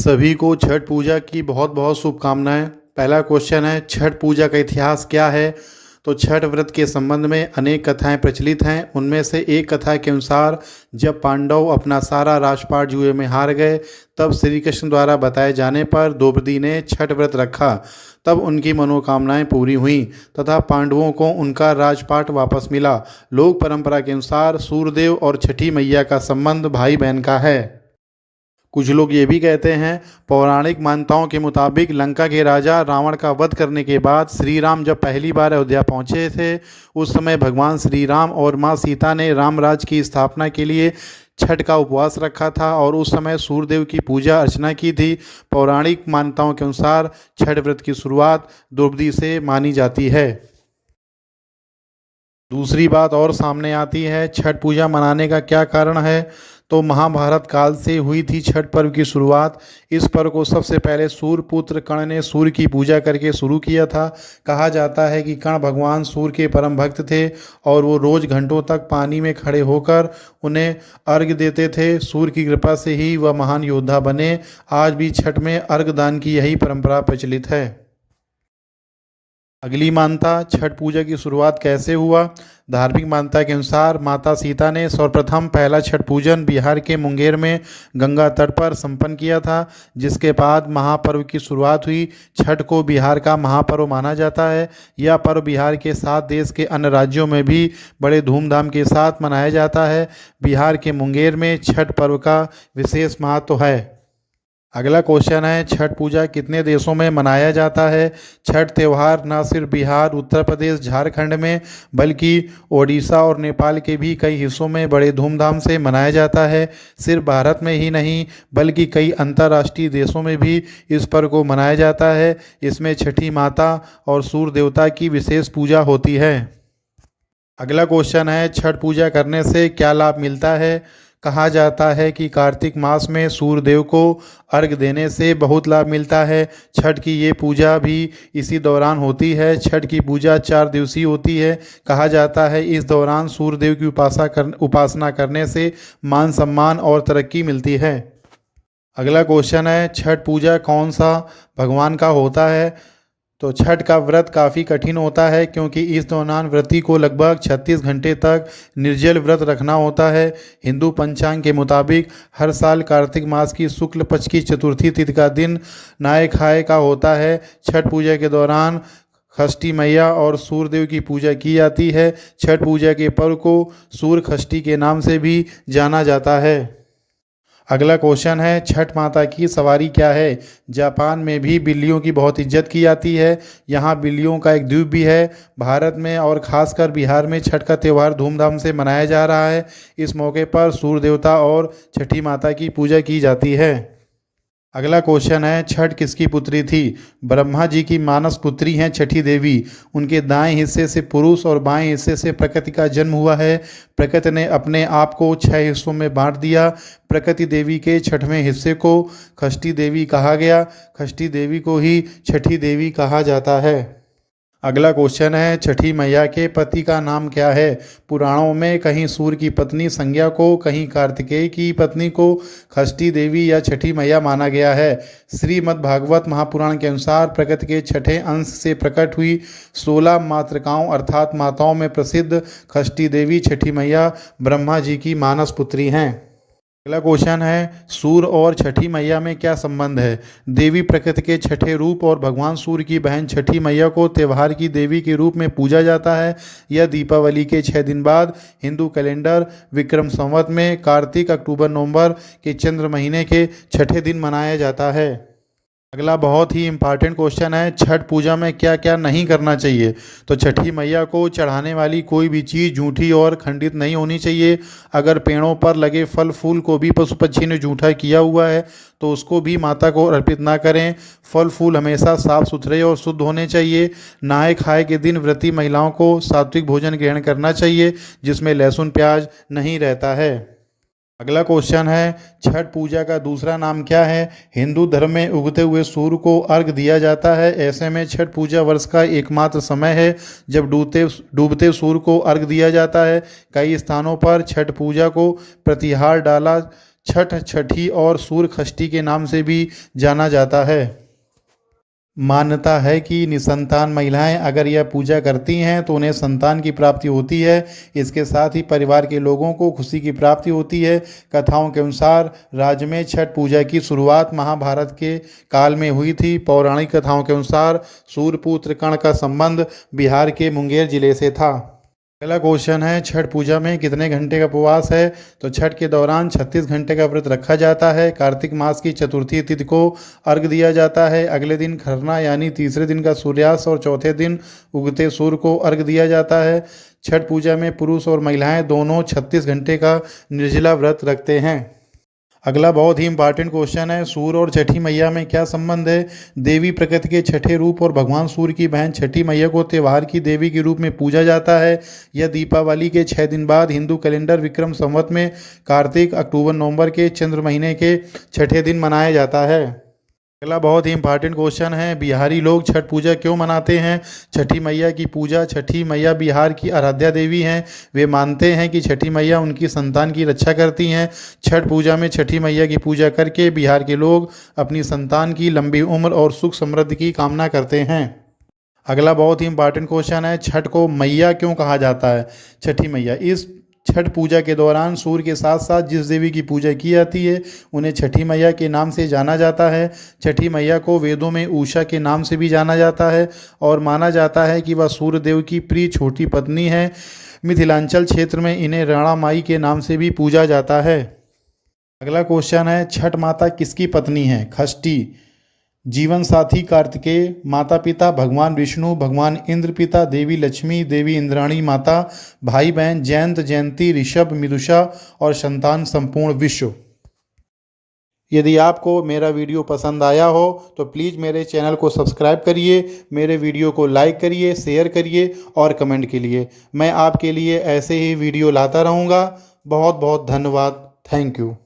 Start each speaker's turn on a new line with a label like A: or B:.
A: सभी को छठ पूजा की बहुत बहुत शुभकामनाएं। पहला क्वेश्चन है, छठ पूजा का इतिहास क्या है। तो छठ व्रत के संबंध में अनेक कथाएं प्रचलित हैं। उनमें से एक कथा के अनुसार जब पांडव अपना सारा राजपाट जुए में हार गए, तब श्री कृष्ण द्वारा बताए जाने पर द्रौपदी ने छठ व्रत रखा। तब उनकी मनोकामनाएं पूरी हुईं तथा पांडवों को उनका राजपाट वापस मिला। लोक परंपरा के अनुसार सूर्यदेव और छठी मैया का संबंध भाई बहन का है। कुछ लोग ये भी कहते हैं, पौराणिक मान्यताओं के मुताबिक लंका के राजा रावण का वध करने के बाद श्री राम जब पहली बार अयोध्या पहुंचे थे, उस समय भगवान श्री राम और मां सीता ने रामराज की स्थापना के लिए छठ का उपवास रखा था और उस समय सूर्यदेव की पूजा अर्चना की थी। पौराणिक मान्यताओं के अनुसार छठ व्रत की शुरुआत द्रौपदी से मानी जाती है। दूसरी बात और सामने आती है, छठ पूजा मनाने का क्या कारण है। तो महाभारत काल से हुई थी छठ पर्व की शुरुआत। इस पर्व को सबसे पहले सूर्यपुत्र कर्ण ने सूर्य की पूजा करके शुरू किया था। कहा जाता है कि कर्ण भगवान सूर्य के परम भक्त थे और वो रोज घंटों तक पानी में खड़े होकर उन्हें अर्घ्य देते थे। सूर्य की कृपा से ही वह महान योद्धा बने। आज भी छठ में अर्घ्य दान की यही परंपरा प्रचलित है। अगली मान्यता, छठ पूजा की शुरुआत कैसे हुआ। धार्मिक मान्यता के अनुसार माता सीता ने सर्वप्रथम पहला छठ पूजन बिहार के मुंगेर में गंगा तट पर संपन्न किया था, जिसके बाद महापर्व की शुरुआत हुई। छठ को बिहार का महापर्व माना जाता है। यह पर्व बिहार के साथ देश के अन्य राज्यों में भी बड़े धूमधाम के साथ मनाया जाता है। बिहार के मुंगेर में छठ पर्व का विशेष महत्व है। अगला क्वेश्चन है, छठ पूजा कितने देशों में मनाया जाता है। छठ त्यौहार न सिर्फ बिहार, उत्तर प्रदेश, झारखंड में बल्कि ओडिशा और नेपाल के भी कई हिस्सों में बड़े धूमधाम से मनाया जाता है। सिर्फ भारत में ही नहीं बल्कि कई अंतर्राष्ट्रीय देशों में भी इस पर्व को मनाया जाता है। इसमें छठी माता और सूर्य देवता की विशेष पूजा होती है। अगला क्वेश्चन है, छठ पूजा करने से क्या लाभ मिलता है। कहा जाता है कि कार्तिक मास में सूर्यदेव को अर्घ्य देने से बहुत लाभ मिलता है। छठ की ये पूजा भी इसी दौरान होती है। छठ की पूजा 4 दिवसीय होती है। कहा जाता है इस दौरान सूर्यदेव की उपासना करने से मान सम्मान और तरक्की मिलती है। अगला क्वेश्चन है, छठ पूजा कौन सा भगवान का होता है। तो छठ का व्रत काफ़ी कठिन होता है क्योंकि इस दौरान व्रती को लगभग 36 घंटे तक निर्जल व्रत रखना होता है। हिंदू पंचांग के मुताबिक हर साल कार्तिक मास की शुक्ल पक्ष की चतुर्थी तिथि का दिन नहाय खाए का होता है। छठ पूजा के दौरान षष्ठी मैया और सूर्यदेव की पूजा की जाती है। छठ पूजा के पर्व को सूर्य षष्ठी के नाम से भी जाना जाता है। अगला क्वेश्चन है, छठ माता की सवारी क्या है। जापान में भी बिल्लियों की बहुत इज्जत की जाती है। यहाँ बिल्लियों का एक द्वीप भी है। भारत में और ख़ासकर बिहार में छठ का त्यौहार धूमधाम से मनाया जा रहा है। इस मौके पर सूर्य देवता और छठी माता की पूजा की जाती है। अगला क्वेश्चन है, छठ किसकी पुत्री थी। ब्रह्मा जी की मानस पुत्री हैं छठी देवी। उनके दाएं हिस्से से पुरुष और बाएं हिस्से से प्रकृति का जन्म हुआ है। प्रकृति ने अपने आप को 6 हिस्सों में बांट दिया। प्रकृति देवी के 6वें हिस्से को षष्ठी देवी कहा गया। षष्ठी देवी को ही छठी देवी कहा जाता है। अगला क्वेश्चन है, छठी मैया के पति का नाम क्या है। पुराणों में कहीं सूर्य की पत्नी संज्ञा को, कहीं कार्तिकेय की पत्नी को षष्ठी देवी या छठी मैया माना गया है। श्रीमद् भागवत महापुराण के अनुसार प्रकृति के 6ठे अंश से प्रकट हुई 16 मातृकाओं अर्थात माताओं में प्रसिद्ध षष्ठी देवी छठी मैया ब्रह्मा जी की मानस पुत्री हैं। अगला क्वेश्चन है, सूर्य और छठी मैया में क्या संबंध है। देवी प्रकृति के 6ठे रूप और भगवान सूर्य की बहन छठी मैया को त्यौहार की देवी के रूप में पूजा जाता है। यह दीपावली के 6 दिन बाद हिंदू कैलेंडर विक्रम संवत में कार्तिक, अक्टूबर, नवंबर के चंद्र महीने के 6ठे दिन मनाया जाता है। अगला बहुत ही इम्पॉर्टेंट क्वेश्चन है, छठ पूजा में क्या क्या नहीं करना चाहिए। तो छठी मैया को चढ़ाने वाली कोई भी चीज़ झूठी और खंडित नहीं होनी चाहिए। अगर पेड़ों पर लगे फल फूल को भी पशु पक्षी ने झूठा किया हुआ है तो उसको भी माता को अर्पित ना करें। फल फूल हमेशा साफ सुथरे और शुद्ध होने चाहिए। नहाय खाए के दिन व्रती महिलाओं को सात्विक भोजन ग्रहण करना चाहिए जिसमें लहसुन प्याज नहीं रहता है। अगला क्वेश्चन है, छठ पूजा का दूसरा नाम क्या है। हिंदू धर्म में उगते हुए सूर्य को अर्घ दिया जाता है। ऐसे में छठ पूजा वर्ष का एकमात्र समय है जब डूबते सूर्य को अर्घ दिया जाता है। कई स्थानों पर छठ पूजा को प्रतिहार डाला छठ, छठी और सूर्यषष्ठी के नाम से भी जाना जाता है। मान्यता है कि निसंतान महिलाएं अगर यह पूजा करती हैं तो उन्हें संतान की प्राप्ति होती है। इसके साथ ही परिवार के लोगों को खुशी की प्राप्ति होती है। कथाओं के अनुसार राज्य में छठ पूजा की शुरुआत महाभारत के काल में हुई थी। पौराणिक कथाओं के अनुसार सूर्यपुत्र कर्ण का संबंध बिहार के मुंगेर जिले से था। अगला क्वेश्चन है, छठ पूजा में कितने घंटे का उपवास है? तो छठ के दौरान 36 घंटे का व्रत रखा जाता है। कार्तिक मास की चतुर्थी तिथि को अर्घ दिया जाता है। अगले दिन खरना यानी तीसरे दिन का सूर्यास्त और चौथे दिन उगते सूर्य को अर्घ दिया जाता है। छठ पूजा में पुरुष और महिलाएं दोनों 36 घंटे का निर्जला व्रत रखते हैं। अगला बहुत ही इंपॉर्टेंट क्वेश्चन है, सूर्य और छठी मैया में क्या संबंध है? देवी प्रकृति के छठे रूप और भगवान सूर्य की बहन छठी मैया को त्योहार की देवी के रूप में पूजा जाता है। यह दीपावली के 6 दिन बाद हिंदू कैलेंडर विक्रम संवत में कार्तिक, अक्टूबर, नवंबर के चंद्र महीने के छठे दिन मनाया जाता है। अगला बहुत ही इंपॉर्टेंट क्वेश्चन है, बिहारी लोग छठ पूजा क्यों मनाते हैं? छठी मैया की पूजा। छठी मैया बिहार की आराध्या देवी हैं। वे मानते हैं कि छठी मैया उनकी संतान की रक्षा करती हैं। छठ पूजा में छठी मैया की पूजा करके बिहार के लोग अपनी संतान की लंबी उम्र और सुख समृद्धि की कामना करते हैं। अगला बहुत ही इंपॉर्टेंट क्वेश्चन है, छठ को मैया क्यों कहा जाता है? छठी मैया। इस छठ पूजा के दौरान सूर्य के साथ साथ जिस देवी की पूजा की जाती है उन्हें छठी मैया के नाम से जाना जाता है। छठी मैया को वेदों में उषा के नाम से भी जाना जाता है और माना जाता है कि वह सूर्य देव की प्रिय छोटी पत्नी है। मिथिलांचल क्षेत्र में इन्हें राणा माई के नाम से भी पूजा जाता है। अगला क्वेश्चन है, छठ माता किसकी पत्नी है? षष्ठी। जीवन साथी कार्तिकेय, माता पिता भगवान विष्णु, भगवान इंद्र, पिता देवी लक्ष्मी, देवी इंद्राणी माता, भाई बहन जयंत, जयंती, ऋषभ, मिदुषा और संतान संपूर्ण विश्व। यदि आपको मेरा वीडियो पसंद आया हो तो प्लीज़ मेरे चैनल को सब्सक्राइब करिए, मेरे वीडियो को लाइक करिए, शेयर करिए और कमेंट के लिए मैं आपके लिए ऐसे ही वीडियो लाता रहूँगा। बहुत बहुत धन्यवाद। Thank you.